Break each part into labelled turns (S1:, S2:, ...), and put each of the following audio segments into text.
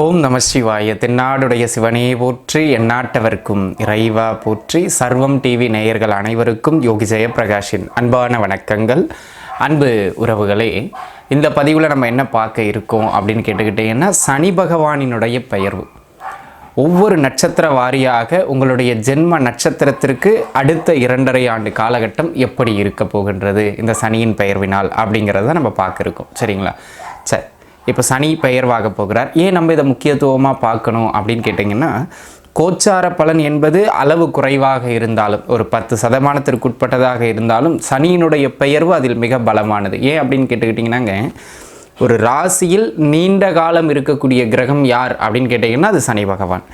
S1: ஓம் நம சிவாய. தென்னாடுடைய சிவனே போற்றி, எந்நாட்டவர்க்கும் இறைவா போற்றி. சர்வம் டிவி நேயர்கள் அனைவருக்கும் யோகி ஜெயப்பிரகாஷின் அன்பான வணக்கங்கள். அன்பு உறவுகளே, இந்த பதிவில் நம்ம என்ன பார்க்க இருக்கோம் அப்படின்னு கேட்டுக்கிட்டீங்கன்னா, சனி பகவானினுடைய பெயர்வு. ஒவ்வொரு நட்சத்திர வாரியாக உங்களுடைய ஜென்ம நட்சத்திரத்திற்கு அடுத்த 2.5 ஆண்டு காலகட்டம் எப்படி இருக்க போகின்றது இந்த சனியின் பெயர்வினால் அப்படிங்கிறத நம்ம பார்க்க இருக்கோம். சரிங்களா? சரி, இப்போ சனி பெயர்வாக போகிறார். ஏன் நம்ம இதை முக்கியத்துவமாக பார்க்கணும் அப்படின்னு கேட்டிங்கன்னா, கோச்சார பலன் என்பது அளவு குறைவாக இருந்தாலும், ஒரு 10% உட்பட்டதாக இருந்தாலும் சனியினுடைய பெயர்வு அதில் மிக பலமானது. ஏன் அப்படின்னு கேட்டுக்கிட்டிங்கன்னாங்க, ஒரு ராசியில் நீண்ட காலம் இருக்கக்கூடிய கிரகம் யார் அப்படின்னு கேட்டிங்கன்னா அது சனி பகவான்.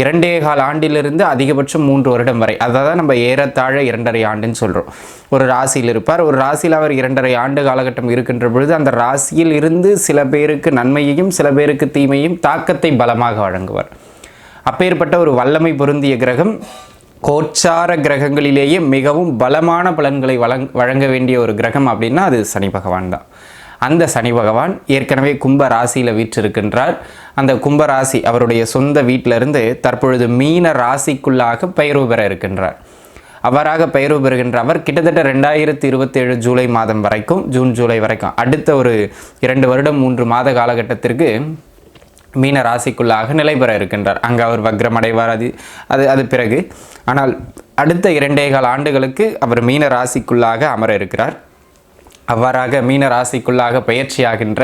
S1: 2.25 ஆண்டிலிருந்து அதிகபட்சம் 3 வருடம் வரை, அதாவது நம்ம ஏறத்தாழ 2.5 ஆண்டுன்னு சொல்கிறோம். ஒரு ராசியில் இருப்பார். ஒரு ராசியில் அவர் 2.5 ஆண்டு காலகட்டம் இருக்கின்ற பொழுது அந்த ராசியில் இருந்து சில பேருக்கு நன்மையையும் சில பேருக்கு தீமையும் தாக்கத்தை பலமாக வழங்குவார். அப்பேற்பட்ட ஒரு வல்லமை பொருந்திய கிரகம், கோச்சார கிரகங்களிலேயே மிகவும் பலமான பலன்களை வழங்க வேண்டிய ஒரு கிரகம் அப்படின்னா அது சனி பகவான் தான். அந்த சனி பகவான் ஏற்கனவே கும்ப ராசியில் வீற்றிருக்கின்றார். அந்த கும்ப ராசி அவருடைய சொந்த வீட்டிலிருந்து தற்பொழுது மீன ராசிக்குள்ளாக பெயர்வு பெற இருக்கின்றார். அவ்வாறாக பெயர்வு பெறுகின்ற அவர் கிட்டத்தட்ட 2027 ஜூலை மாதம் வரைக்கும், ஜூன் ஜூலை வரைக்கும், அடுத்த ஒரு 2 வருடம் 3 மாத காலகட்டத்திற்கு மீன ராசிக்குள்ளாக நிலை பெற இருக்கின்றார். அங்கே அவர் வக்ரம் அடைவார். அது பிறகு, ஆனால் அடுத்த 2.25 ஆண்டுகளுக்கு அவர் மீன ராசிக்குள்ளாக அமர இருக்கிறார். அவ்வாறாக மீன ராசிக்குள்ளாக பயிற்சியாகின்ற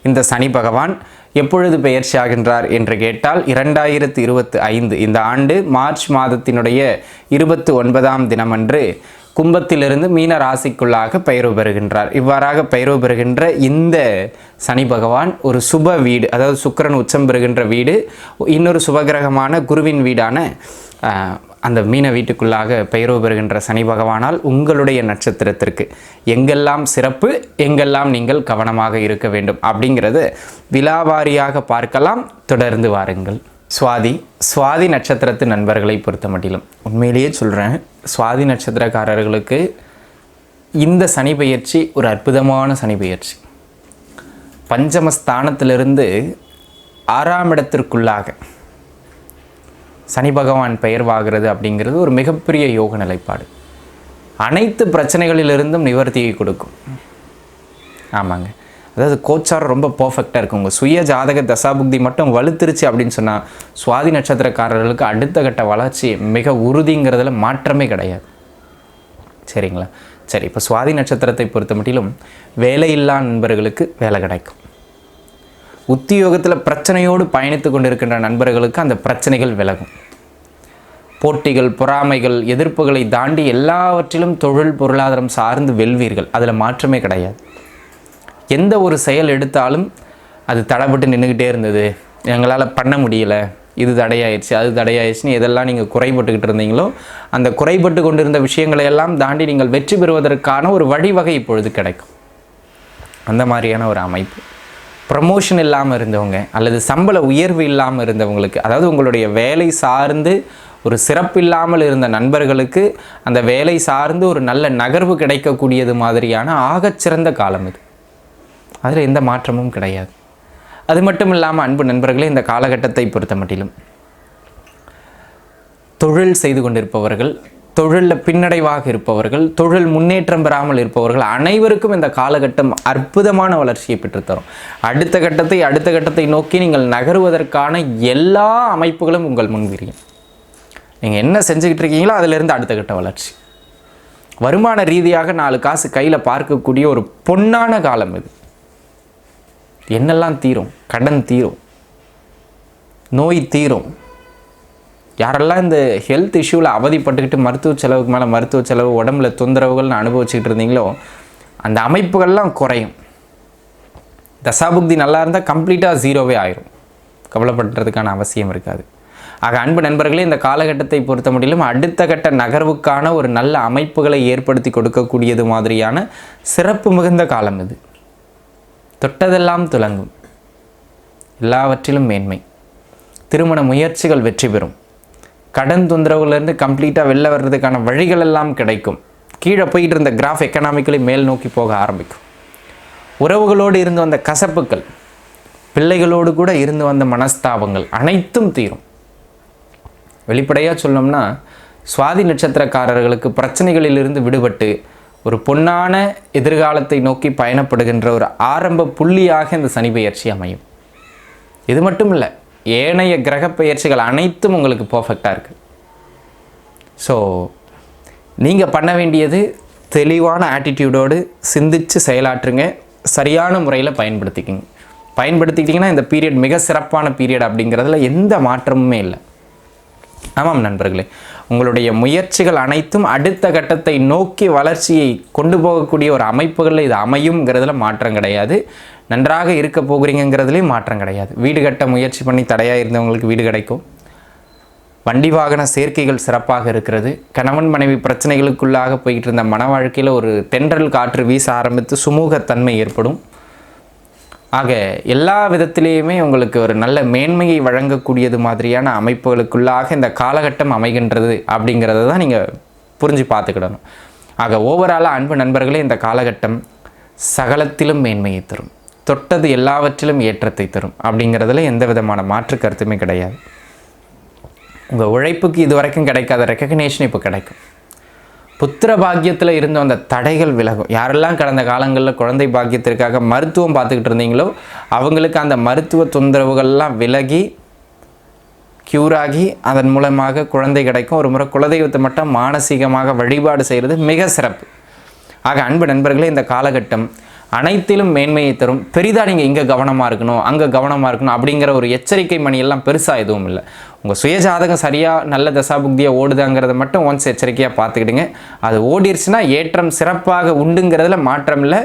S1: இந்த சனி பகவான் எப்பொழுது பயிற்சியாகின்றார் என்று கேட்டால் 2025 இந்த ஆண்டு மார்ச் மாதத்தினுடைய 29ஆம் தினமன்று கும்பத்திலிருந்து மீன ராசிக்குள்ளாக பெயர்வு பெறுகின்றார். இவ்வாறாக பெயர்வு பெறுகின்ற இந்த சனி பகவான் ஒரு சுப வீடு, அதாவது சுக்கிரன் உச்சம் பெறுகின்ற வீடு, இன்னொரு சுபகிரகமான குருவின் வீடான அந்த மீன வீட்டுக்குள்ளாக பெயர்வு பெறுகின்ற சனி பகவானால் உங்களுடைய நட்சத்திரத்திற்கு எங்கெல்லாம் சிறப்பு, எங்கெல்லாம் நீங்கள் கவனமாக இருக்க வேண்டும் அப்படிங்கிறது விலாவாரியாக பார்க்கலாம். தொடர்ந்து வாருங்கள். சுவாதி நட்சத்திரத்து நண்பர்களை பொறுத்த மட்டிலும் உண்மையிலேயே சொல்கிறேன், சுவாதி நட்சத்திரக்காரர்களுக்கு இந்த சனி பெயர்ச்சி ஒரு அற்புதமான சனி பெயர்ச்சி. பஞ்சமஸ்தானத்திலிருந்து 6ஆம் இடத்திற்குள்ளாக சனி பகவான் பெயர்வாகிறது அப்படிங்கிறது ஒரு மிகப்பெரிய யோக நிலைப்பாடு. அனைத்து பிரச்சனைகளிலிருந்தும் நிவர்த்தியை கொடுக்கும். ஆமாங்க, அதாவது கோச்சாரம் ரொம்ப பர்ஃபெக்டாக இருக்கும். உங்கள் சுய ஜாதக தசாபுக்தி மட்டும் வலுத்திருச்சு அப்படின்னு சொன்னால் சுவாதி நட்சத்திரக்காரர்களுக்கு அடுத்த கட்ட வளர்ச்சி மிக உறுதிங்கிறதுல மாற்றமே கிடையாது. சரிங்களா? சரி, இப்போ சுவாதி நட்சத்திரத்தை பொறுத்த மட்டிலும் வேலையில்லா நண்பர்களுக்கு வேலை கிடைக்கும். உத்தியோகத்தில் பிரச்சனையோடு பயணித்து கொண்டிருக்கின்ற நண்பர்களுக்கு அந்த பிரச்சனைகள் விலகும். போட்டிகள், பொறாமைகள், எதிர்ப்புகளை தாண்டி எல்லாவற்றிலும் தொழில் பொருளாதாரம் சார்ந்து வெல்வீர்கள். அதில் மாற்றமே கிடையாது. எந்த ஒரு செயல் எடுத்தாலும் அது தடைப்பட்டு நின்றுக்கிட்டே இருந்தது, எங்களால் பண்ண முடியலை, இது தடையாயிடுச்சு, அது தடையாயிடுச்சுன்னு எதெல்லாம் நீங்கள் குறைபட்டுக்கிட்டு இருந்தீங்களோ அந்த குறைபட்டு கொண்டிருந்த விஷயங்களை எல்லாம் தாண்டி நீங்கள் வெற்றி பெறுவதற்கான ஒரு வழிவகை இப்பொழுது கிடைக்கும். அந்த மாதிரியான ஒரு அமைப்பு. ப்ரமோஷன் இல்லாமல் இருந்தவங்க அல்லது சம்பள உயர்வு இல்லாமல் இருந்தவங்களுக்கு, அதாவது உங்களுடைய வேலை சார்ந்து ஒரு சிறப்பு இல்லாமல் இருந்த நண்பர்களுக்கு அந்த வேலை சார்ந்து ஒரு நல்ல நகர்வு கிடைக்கக்கூடியது மாதிரியான ஆகச்சிறந்த காலம் இது. அதில் எந்த மாற்றமும் கிடையாது. அது மட்டும் இல்லாமல் அன்பு நண்பர்களே, இந்த காலகட்டத்தை பொறுத்த மட்டிலும் தொழில் செய்து கொண்டிருப்பவர்கள், தொழிலில் பின்னடைவாக இருப்பவர்கள், தொழில் முன்னேற்றம் பெறாமல் இருப்பவர்கள் அனைவருக்கும் இந்த காலகட்டம் அற்புதமான வளர்ச்சியை பெற்றுத்தரும். அடுத்த கட்டத்தை நோக்கி நீங்கள் நகருவதற்கான எல்லா அமைப்புகளும் உங்கள் முன்விரியும். நீங்கள் என்ன செஞ்சுக்கிட்டு இருக்கீங்களோ அதிலிருந்து அடுத்த கட்ட வளர்ச்சி. வருமான ரீதியாக 4 காசு கையில் பார்க்கக்கூடிய ஒரு பொன்னான காலம் இது. என்னெல்லாம் தீரும்? கடன் தீரும், நோய் தீரும். யாரெல்லாம் இந்த ஹெல்த் இஷ்யூவில் அவதிப்பட்டுக்கிட்டு மருத்துவ செலவுக்கு மேலே மருத்துவ செலவு, உடம்புல தொந்தரவுகள்னு அனுபவிச்சுக்கிட்டு இருந்தீங்களோ அந்த அமைப்புகள்லாம் குறையும். தசாபுக்தி நல்லா இருந்தால் கம்ப்ளீட்டாக 0வே ஆயிரும். கவலைப்படுறதுக்கான அவசியம் இருக்காது. ஆக அன்பு நண்பர்களே, இந்த காலகட்டத்தை பொறுத்த முடியலும் அடுத்த கட்ட நகர்வுக்கான ஒரு நல்ல அமைப்புகளை ஏற்படுத்தி கொடுக்கக்கூடியது மாதிரியான சிறப்பு மிகுந்த காலம் இது. தொட்டதெல்லாம் துலங்கும், எல்லாவற்றிலும் மேன்மை. திருமண முயற்சிகள் வெற்றி பெறும். கடன் தொந்தரவுலேருந்து கம்ப்ளீட்டாக வெளில வர்றதுக்கான வழிகள் எல்லாம் கிடைக்கும். கீழே போயிட்டு இருந்த கிராஃப் எக்கனாமிக்கலி மேல் நோக்கி போக ஆரம்பிக்கும். உறவுகளோடு இருந்து வந்த கசப்புக்கள் பிள்ளைகளோடு கூட இருந்து வந்த மனஸ்தாபங்கள் அனைத்தும் தீரும். வெளிப்படையாக சொல்லணும்னா சுவாதி நட்சத்திரக்காரர்களுக்கு பிரச்சனைகளிலிருந்து விடுபட்டு ஒரு பொன்னான எதிர்காலத்தை நோக்கி பயணப்படுகின்ற ஒரு ஆரம்ப புள்ளியாக இந்த சனி பெயர்ச்சி அமையும். இது மட்டும் இல்லை, ஏனைய கிரக பெயர்ச்சிகள் அனைத்தும் உங்களுக்கு பர்ஃபெக்டாக இருக்குது. ஸோ நீங்கள் பண்ண வேண்டியது தெளிவான ஆட்டிடியூடோடு சிந்தித்து செயலாற்றுங்க, சரியான முறையில் பயன்படுத்திக்கிட்டிங்கன்னா இந்த பீரியட் மிக சிறப்பான பீரியட் அப்படிங்கிறதுல எந்த மாற்றமுமே இல்லை. ஆமாம் நண்பர்களே, உங்களுடைய முயற்சிகள் அனைத்தும் அடுத்த கட்டத்தை நோக்கி வளர்ச்சியை கொண்டு போகக்கூடிய ஒரு அமைப்புகளில் இது அமையுங்கிறதுல மாற்றம் கிடையாது. நன்றாக இருக்க போகிறீங்கிறதுலேயும் மாற்றம் கிடையாது. வீடு கட்ட முயற்சி பண்ணி தடையாக இருந்தவங்களுக்கு வீடு கிடைக்கும். வண்டி வாகன சேர்க்கைகள் சிறப்பாக இருக்கிறது. கணவன் மனைவி பிரச்சனைகளுக்குள்ளாக போய்கிட்டு இருந்த மன வாழ்க்கையில் ஒரு தென்றல் காற்று வீச ஆரம்பித்து சுமூகத்தன்மை ஏற்படும். ஆக எல்லா விதத்திலேயுமே உங்களுக்கு ஒரு நல்ல மேன்மையை வழங்கக்கூடியது மாதிரியான அமைப்புகளுக்குள்ளாக இந்த காலகட்டம் அமைகின்றது அப்படிங்கிறத தான் நீங்கள் புரிஞ்சு பார்த்துக்கிடணும். ஆக ஓவராலாக அன்பு நண்பர்களே, இந்த காலகட்டம் சகலத்திலும் மேன்மையை தரும், தொட்டது எல்லாவற்றிலும் ஏற்றத்தை தரும் அப்படிங்கிறதுல எந்த விதமான மாற்று கருத்துமே கிடையாது. உங்கள் உழைப்புக்கு இது வரைக்கும் கிடைக்காத ரெக்கக்னேஷன் இப்போ கிடைக்கும். புத்திர பாக்கியத்தில் இருந்த அந்த தடைகள் விலகும். யாரெல்லாம் கடந்த காலங்களில் குழந்தை பாக்கியத்திற்காக மருத்துவம் பார்த்துக்கிட்டு இருந்தீங்களோ அவங்களுக்கு அந்த மருத்துவ தொந்தரவுகள்லாம் விலகி க்யூராகி அதன் மூலமாக குழந்தை கிடைக்கும். ஒரு முறை குலதெய்வத்தை மட்டும் மானசீகமாக வழிபாடு செய்கிறது மிக சிறப்பு. ஆக அன்பு நண்பர்களே, இந்த காலகட்டம் அனைத்திலும் மேன்மையை தரும். பெரிதாக நீங்கள் இங்கே கவனமாக இருக்கணும், அங்கே கவனமாக இருக்கணும் அப்படிங்கிற ஒரு எச்சரிக்கை மணியெல்லாம் பெருசாக எதுவும் இல்லை. உங்கள் சுயஜாதகம் சரியாக நல்ல தசாபுக்தியாக ஓடுதாங்கிறத மட்டும் ஒன்ஸ் எச்சரிக்கையாக பார்த்துக்கிடுங்க. அது ஓடிடுச்சுன்னா ஏற்றம் சிறப்பாக உண்டுங்கிறதுல மாற்றம் இல்லை.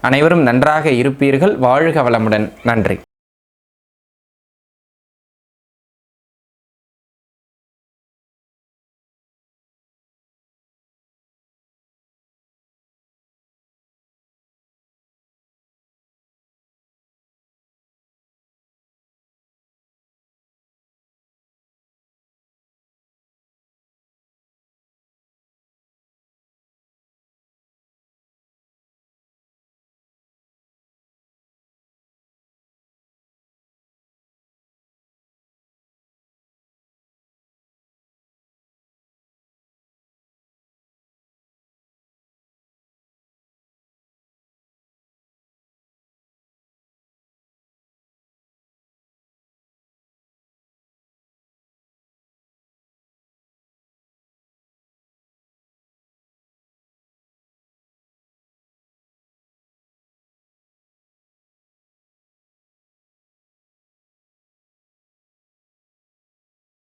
S1: அனைவரும் நன்றாக இருப்பீர்கள். வாழ்க வளமுடன். நன்றி.